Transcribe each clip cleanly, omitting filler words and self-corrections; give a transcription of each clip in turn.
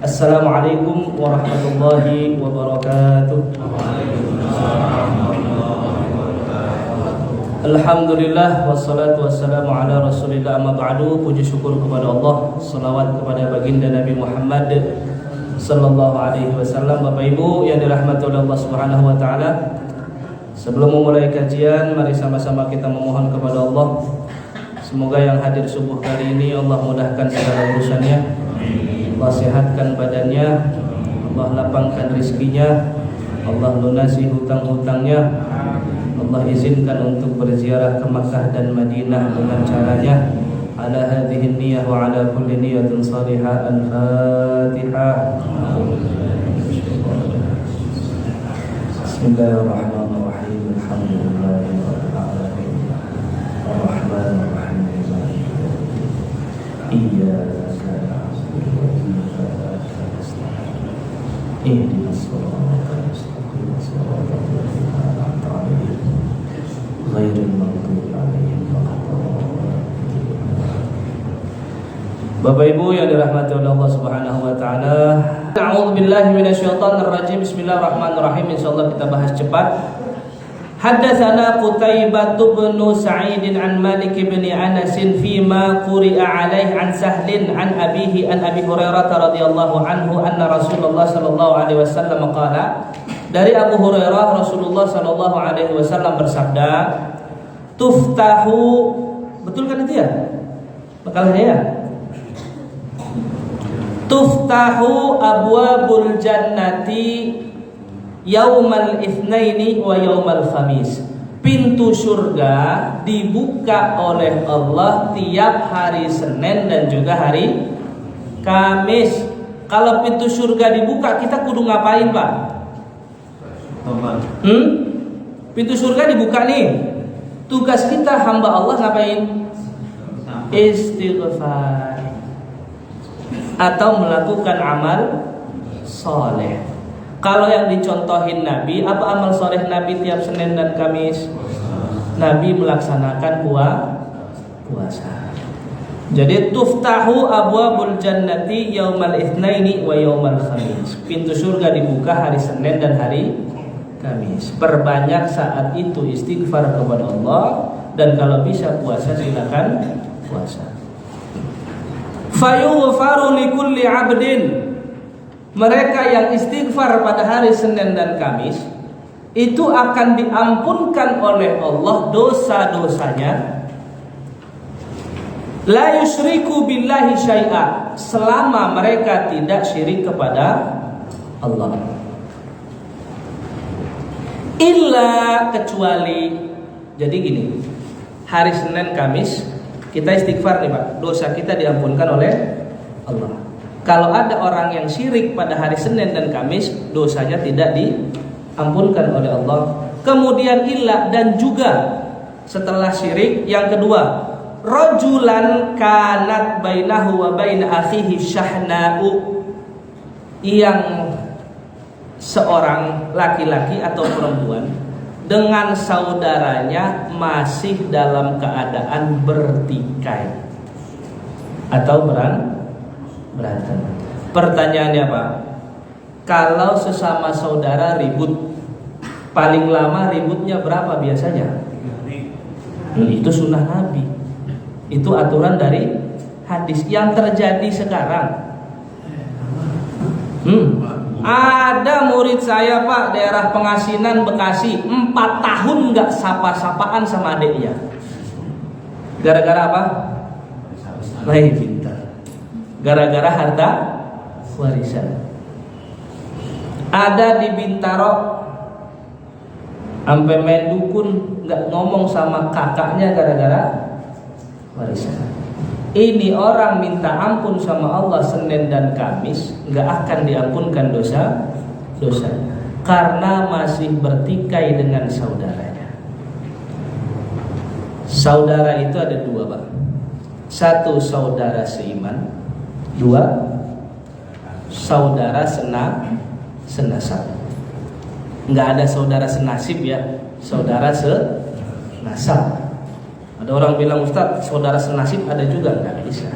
Assalamualaikum warahmatullahi wabarakatuh. Alhamdulillah wassalatu wassalamu ala rasulillah amma ba'du. Puji syukur kepada Allah, salawat kepada baginda Nabi Muhammad sallallahu alaihi wasallam. Bapak Ibu yang dirahmati oleh Allah Subhanahu wa taala, sebelum memulai kajian, mari sama-sama kita memohon kepada Allah, semoga yang hadir subuh kali ini Allah mudahkan segala urusannya, Allah sehatkan badannya, Allah lapangkan rizkinya, Allah lunasi hutang-hutangnya, Allah izinkan untuk berziarah ke Makkah dan Madinah dengan caranya. Ala hadhihi niyyah wa ala kulli niyyatin salihah. Al-Fatihah. Bismillahirrahmanirrahim. Alhamdulillahirabbil alamin. Arrahmanir rahim. Iyyaka na'budu wa iyyaka nasta'in. Ihdinas siratal mustaqim, siratal ladzina an'amta 'alaihim ghairil maghdubi 'alaihim waladdallin. Bapak Ibu yang dirahmati oleh Allah Subhanahu wa taala, a'udzubillahi minasyaitonir rajim. Bismillahirrahmanirrahim. Insyaallah kita bahas cepat. Haddatsana Qutaibah bin Sa'id an Malik bin Anas fima quri'a alaihi an Sahlin an abihi an Abi Hurairah radhiyallahu anhu anna Rasulullah sallallahu alaihi wasallam qala. Dari Abu Hurairah, Rasulullah sallallahu alaihi wasallam bersabda, tuftahu, betul kan itu ya? Bakalannya ya? Tuftahu abwabul jannati yaumal itsnaini wa yaumal khamis. Pintu surga dibuka oleh Allah tiap hari Senin dan juga hari Kamis. Kalau pintu surga dibuka, kita kudu ngapain, Pak? Pintu surga dibuka nih. Tugas kita hamba Allah ngapain? Istighfar atau melakukan amal soleh. Kalau yang dicontohin Nabi, apa amal soleh Nabi tiap Senin dan Kamis? Nabi melaksanakan puasa. Jadi tuftahu abwabul jannati yaumal itsnaini wa yaumal khamis. Pintu surga dibuka hari Senin dan hari Kamis. Perbanyak saat itu istighfar kepada Allah, dan kalau bisa puasa silakan puasa. Fayughfaru likulli 'abdin. Mereka yang istighfar pada hari Senin dan Kamis itu akan diampunkan oleh Allah dosa-dosanya, la yusyriku billahi syai'a, selama mereka tidak syirik kepada Allah. Illa, kecuali, jadi gini, hari Senin Kamis kita istighfar nih Pak, dosa kita diampunkan oleh Allah. Kalau ada orang yang syirik pada hari Senin dan Kamis, dosanya tidak diampunkan oleh Allah. Kemudian illa, dan juga setelah syirik yang kedua, rajulan kanat bainahu wa baina akhihi syahna'u, yang seorang laki-laki atau perempuan dengan saudaranya masih dalam keadaan bertikai atau berantem. Pertanyaannya Pak, kalau sesama saudara ribut, paling lama ributnya berapa biasanya? Itu sunnah Nabi, itu aturan dari hadis. Yang terjadi sekarang, ada murid saya Pak, daerah Pengasinan Bekasi, 4 tahun nggak sapa-sapaan sama adiknya. Gara-gara apa? Baik, pintar. Gara-gara harta warisan. Ada di Bintaro, sampai main dukun, nggak ngomong sama kakaknya gara-gara warisan. Ini orang minta ampun sama Allah Senin dan Kamis, nggak akan diampunkan dosa karena masih bertikai dengan saudaranya. Saudara itu ada 2 Pak. 1 saudara seiman, 2 saudara senasab. Nggak ada saudara senasib ya, saudara senasab. Ada orang bilang, Ustaz, saudara senasib ada juga? Nggak bisa.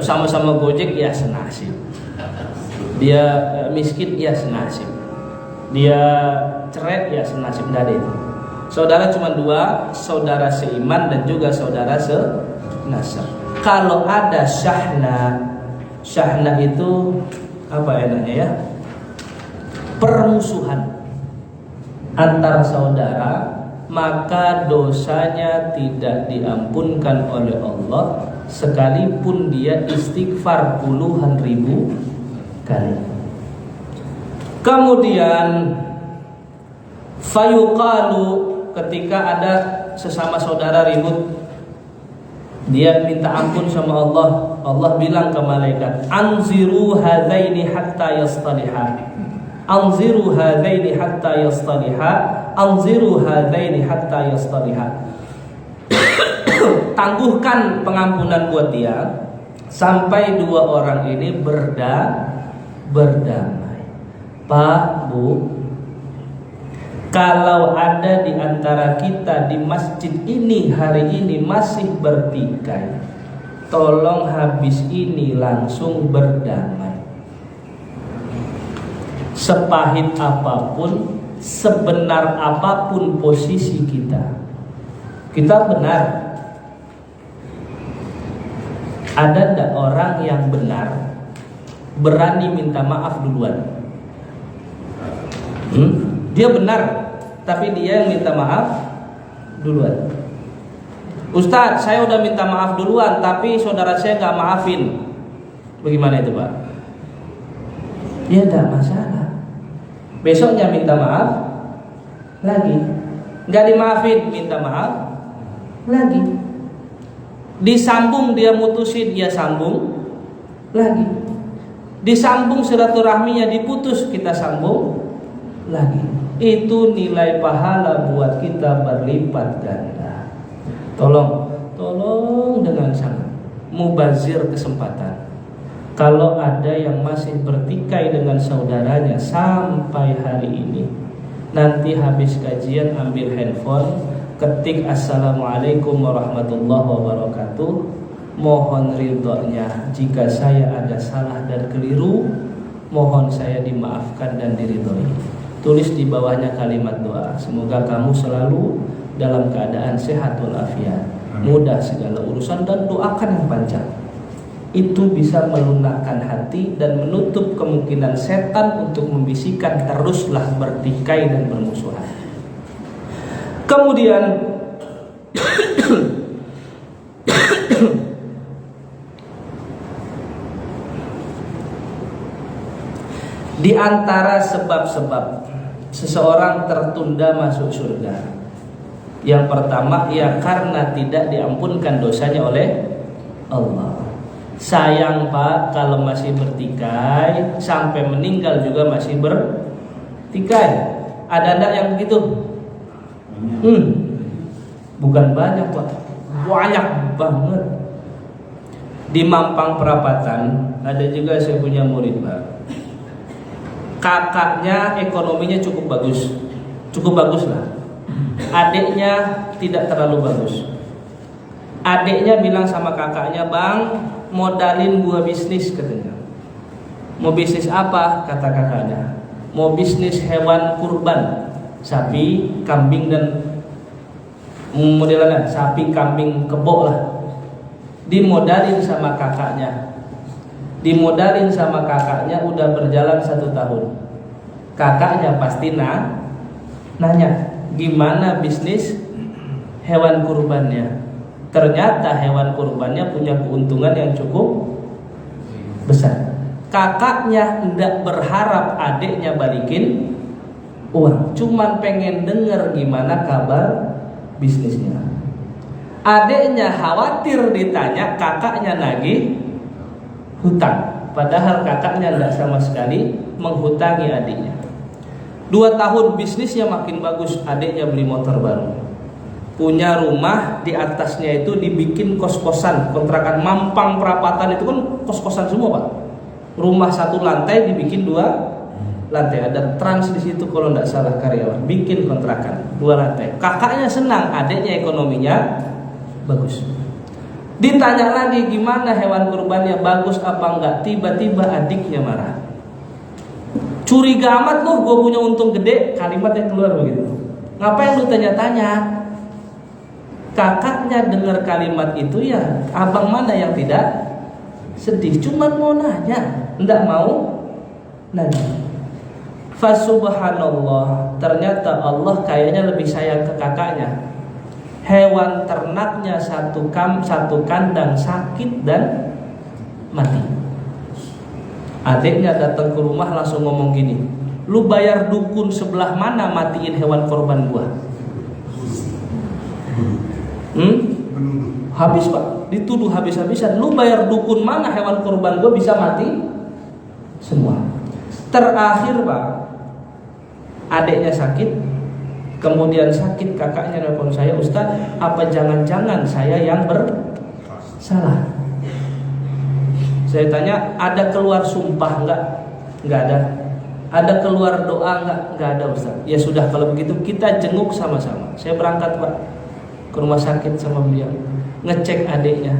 Sama-sama Gojek ya senasib. Dia miskin ya senasib. Dia cerai ya senasib, tidak ada itu. Saudara cuma dua, saudara seiman dan juga saudara senasab. Kalau ada syahna itu apa enaknya ya? Permusuhan antar saudara, maka dosanya tidak diampunkan oleh Allah sekalipun dia istighfar puluhan ribu kali. Kemudian fayuqalu, ketika ada sesama saudara ribut, dia minta ampun sama Allah, Allah bilang ke malaikat, anziru hadaini hatta yastaliha. Anziru hadaini hatta yastaliha. Anziru hadaini hatta yastaliha. Tangguhkan pengampunan buat dia sampai dua orang ini berdamai. Pak, Bu, kalau ada di antara kita di masjid ini hari ini masih bertikai, tolong habis ini langsung berdamai. Sepahit apapun, sebenar apapun posisi kita benar. Ada enggak orang yang benar berani minta maaf duluan? Dia benar, tapi dia yang minta maaf duluan. Ustadz, saya udah minta maaf duluan, tapi saudara saya nggak maafin. Bagaimana itu, Pak? Ya tidak masalah. Besoknya minta maaf lagi, nggak dimaafin, minta maaf lagi. Disambung dia mutusin, dia sambung lagi. Disambung silaturahminya diputus, kita sambung lagi. Itu nilai pahala buat kita berlipat ganda. Tolong dengan sangat mubazir kesempatan. Kalau ada yang masih bertikai dengan saudaranya sampai hari ini, nanti habis kajian ambil handphone, ketik assalamualaikum warahmatullahi wabarakatuh. Mohon ridhonya jika saya ada salah dan keliru, mohon saya dimaafkan dan diridhoi. Tulis di bawahnya kalimat doa, semoga kamu selalu dalam keadaan sehat walafiat, mudah segala urusan, dan doakan yang panjang. Itu bisa melunakkan hati dan menutup kemungkinan setan untuk membisikkan teruslah bertikai dan bermusuhan. Kemudian di antara sebab-sebab seseorang tertunda masuk surga, yang pertama ya karena tidak diampunkan dosanya oleh Allah. Sayang Pak, kalau masih bertikai sampai meninggal juga masih bertikai. Ada enggak yang begitu? Bukan banyak Pak, banyak banget. Di Mampang Perapatan ada juga saya punya murid Pak. Kakaknya ekonominya cukup bagus lah. Adiknya tidak terlalu bagus. Adiknya bilang sama kakaknya, bang, modalin gua bisnis katanya. Mau bisnis apa? Kata kakaknya, mau bisnis hewan kurban, sapi, kambing, dan modelannya sapi, kambing, kebo lah. Dimodalin sama kakaknya. Udah berjalan 1 tahun. Kakaknya pasti nanya, gimana bisnis hewan kurbannya? Ternyata hewan kurbannya punya keuntungan yang cukup besar. Kakaknya tidak berharap adiknya balikin uang, cuman pengen denger gimana kabar bisnisnya. Adiknya khawatir ditanya, kakaknya nagih hutang, padahal kakaknya tidak sama sekali menghutangi adiknya. 2 tahun bisnisnya makin bagus, adiknya beli motor baru, punya rumah, di atasnya itu dibikin kos-kosan, kontrakan. Mampang Perapatan itu kan kos-kosan semua Pak. Rumah 1 lantai dibikin 2 lantai, ada trans di situ kalau tidak salah karyawan, bikin kontrakan 2 lantai. Kakaknya senang, adiknya ekonominya bagus. Ditanya lagi gimana hewan kurbannya, bagus apa enggak, tiba-tiba adiknya marah. Curiga amat loh, gue punya untung gede. Kalimat yang keluar begitu. Ngapain lu tanya-tanya? Kakaknya dengar kalimat itu, ya abang mana yang tidak sedih, cuma mau nanya, enggak mau nanya. Fasubhanallah, ternyata Allah kayaknya lebih sayang ke kakaknya. Hewan ternaknya satu kandang sakit dan mati. Adiknya datang ke rumah langsung ngomong gini, lu bayar dukun sebelah mana matiin hewan korban gua? Habis pak, dituduh habis-habisan. Lu bayar dukun mana hewan korban gua bisa mati semua. Terakhir pak, adiknya sakit, kemudian sakit kakaknya nelfon saya, Ustaz, apa jangan-jangan saya yang bersalah? Saya tanya, ada keluar sumpah enggak? Enggak ada. Ada keluar doa enggak? Enggak ada Ustaz. Ya sudah, kalau begitu kita jenguk sama-sama. Saya berangkat pak ke rumah sakit sama beliau, ngecek adiknya.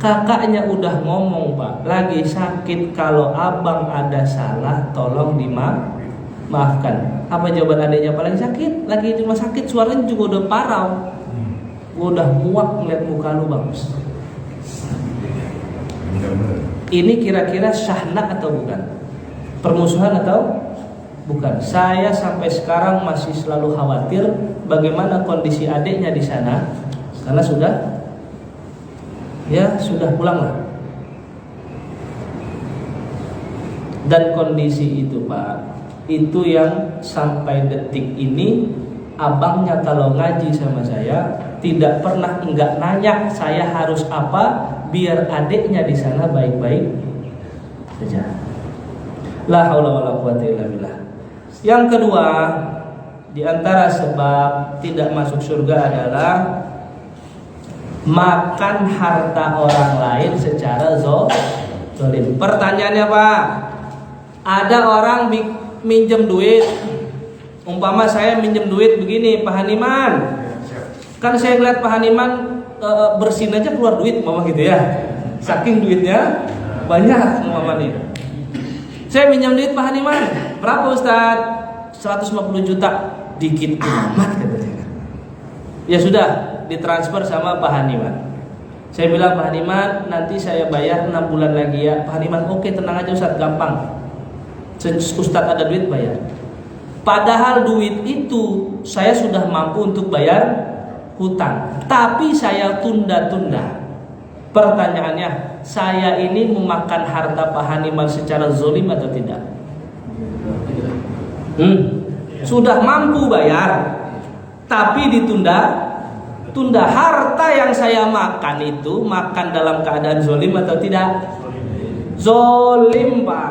Kakaknya udah ngomong pak, lagi sakit, kalau abang ada salah tolong dimaafkan. Apa jawaban adiknya? Paling sakit, lagi di rumah sakit, suaranya juga udah parau. Gua udah muak ngeliat muka lu bang. Ini kira-kira syahna atau bukan? Permusuhan atau bukan? Saya sampai sekarang masih selalu khawatir bagaimana kondisi adiknya di sana, karena sudah pulang lah. Dan kondisi itu pak, itu yang sampai detik ini abangnya kalau ngaji sama saya tidak pernah enggak nanya saya harus apa biar adiknya di sana baik-baik saja. La haula wala quwata illa billah. Yang kedua, di antara sebab tidak masuk surga adalah makan harta orang lain secara zalim. Pertanyaannya Pak, ada orang minjem duit. Umpama saya minjem duit begini, Pak Haniman. Kan saya lihat Pak Haniman bersin aja keluar duit, mama gitu ya. Saking duitnya banyak mama nih. Saya minjem duit Pak Haniman, berapa Ustaz? 150 juta. Dikit amat katanya. Ya sudah, ditransfer sama Pak Haniman. Saya bilang, Pak Haniman, nanti saya bayar 6 bulan lagi ya. Pak Haniman, oke, tenang aja Ustaz, gampang. Ustaz ada duit bayar. Padahal duit itu saya sudah mampu untuk bayar hutang, tapi saya tunda-tunda. Pertanyaannya, saya ini memakan harta Pak Haniman secara zalim atau tidak? Sudah mampu bayar, tapi ditunda. Harta yang saya makan itu makan dalam keadaan zalim atau tidak? Zalim Pak.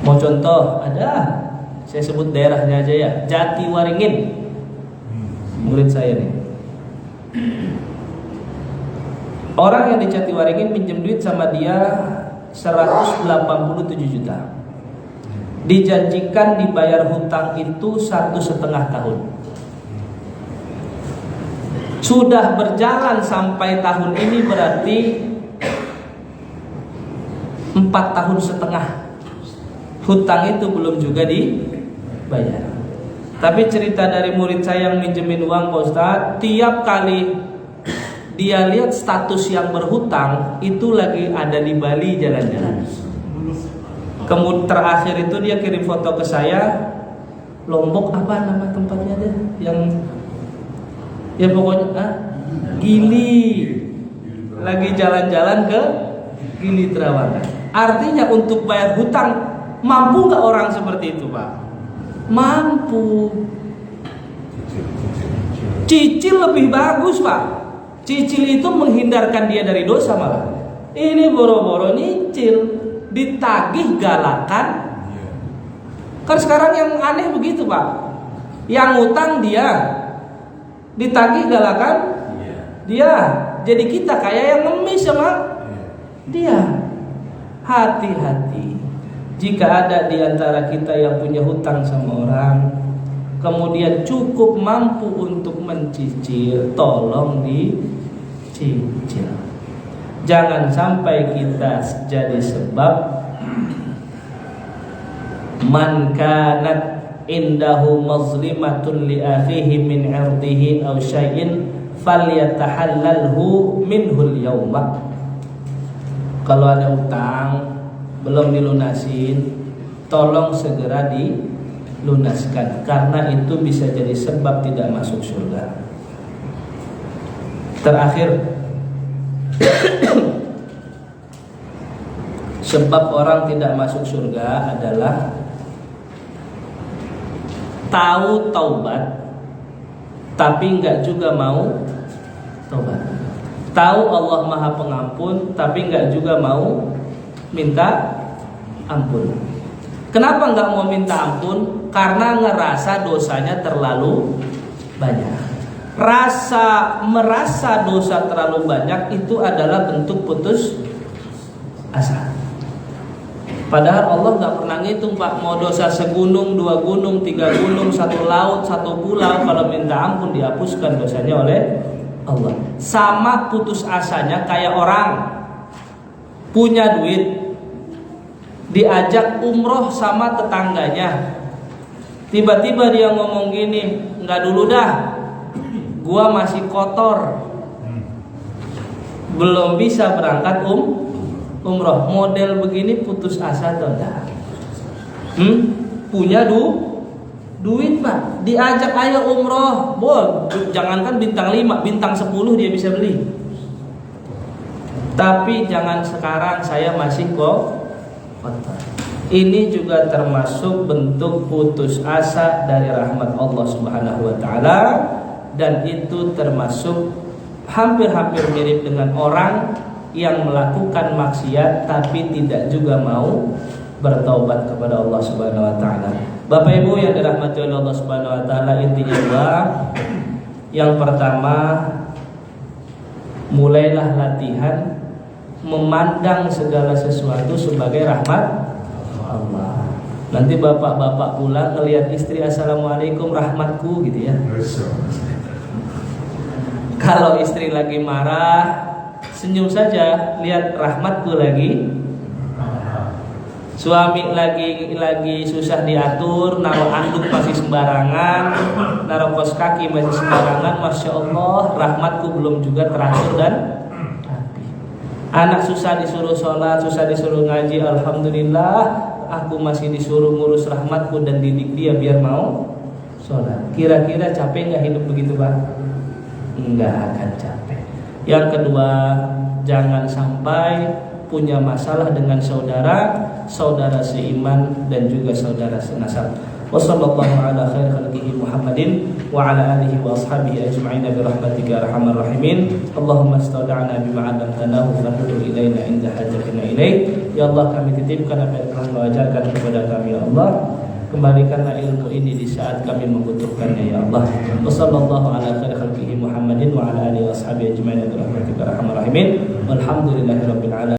Mau contoh? Ada. Saya sebut daerahnya aja ya, Jatiwaringin. Murid saya nih. Orang yang di Jatiwaringin minjem duit sama dia 187 juta. Dijanjikan dibayar hutang itu 1,5 tahun. Sudah berjalan sampai tahun ini, berarti 4,5 tahun. Hutang itu belum juga dibayar. Tapi cerita dari murid saya yang minjemin uang Pak Ustadz, tiap kali dia lihat status yang berhutang itu lagi ada di Bali jalan-jalan. Kemudian terakhir itu dia kirim foto ke saya, Lombok apa nama tempatnya deh, yang ya pokoknya Gili, lagi jalan-jalan ke Gili Trawangan. Artinya untuk bayar hutang mampu nggak orang seperti itu Pak? Mampu. Cicil lebih bagus Pak. Cicil itu menghindarkan dia dari dosa malah. Ini boro-boro nyicil, ditagih galakan. Kan sekarang yang aneh begitu Pak. Yang ngutang dia, ditagih galakan dia. Jadi kita kayak yang ngemis sama dia. Hati-hati. Jika ada di antara kita yang punya hutang sama orang, kemudian cukup mampu untuk mencicil, tolong dicicil. Jangan sampai kita jadi sebab man kanat indahu mazlimatun li akhihi min 'irdihi aw syai'in falyatahallalhu minhul yawma. Kalau ada utang belum dilunasin, tolong segera dilunaskan, karena itu bisa jadi sebab tidak masuk surga. Terakhir, sebab orang tidak masuk surga adalah tahu taubat tapi enggak juga mau taubat. Tahu Allah Maha Pengampun tapi enggak juga mau minta ampun. Kenapa enggak mau minta ampun? Karena ngerasa dosanya terlalu banyak. Merasa dosa terlalu banyak itu adalah bentuk putus asa. Padahal Allah nggak pernah ngitung, Pak, mau dosa segunung, 2 gunung, 3 gunung, 1 laut, 1 pulau, kalau minta ampun dihapuskan dosanya oleh Allah. Sama putus asanya kayak orang punya duit, diajak umroh sama tetangganya, tiba-tiba dia ngomong gini, nggak dulu dah, gua masih kotor, belum bisa berangkat umroh. Model begini putus asa atau enggak? Punya duit, Pak, diajak ayo umroh, jangankan bintang 5, bintang 10 dia bisa beli. Tapi jangan sekarang, saya masih kotor. Ini juga termasuk bentuk putus asa dari rahmat Allah Subhanahu wa taala, dan itu termasuk hampir-hampir mirip dengan orang yang melakukan maksiat tapi tidak juga mau bertaubat kepada Allah Subhanahu wa taala. Bapak Ibu yang dirahmati oleh Allah Subhanahu wa taala, intinya yang pertama, mulailah latihan memandang segala sesuatu sebagai rahmat Allah. Nanti bapak-bapak pulang ngelihat istri, assalamualaikum rahmatku gitu ya. Kalau istri lagi marah, senyum saja, lihat rahmatku lagi. Suami lagi susah diatur, naruh anduk masih sembarangan, naruh kos kaki masih sembarangan, masya Allah, rahmatku belum juga teratur dan rapi. Anak susah disuruh sholat, susah disuruh ngaji, alhamdulillah, aku masih disuruh ngurus rahmatku dan didik dia biar mau sholat. Kira-kira capek nggak hidup begitu, Pak? Nggak akan capek. Yang kedua, jangan sampai punya masalah dengan saudara seiman dan juga saudara senasab. Wassallallahu ala khairi khalqihi Muhammadin wa ala alihi wa ashabihi ajma'in bi rahmatika ya arhamar rahimin. Allahumma astaudi'na bima 'allamtanahu fandur ilaina inda hajatina ilaik. Ya Allah, kami titipkan apa yang telah Engkau ajarkan kepada kami ya Allah. Kembalikanlah ilmu ini di saat kami membutuhkannya ya Allah. Wassallallahu ala khairi khalqihi Muhammadin wa ala alihi wa ashabihi ajma'in bi rahmatika ya arhamar rahimin. Walhamdulillahirabbil alamin.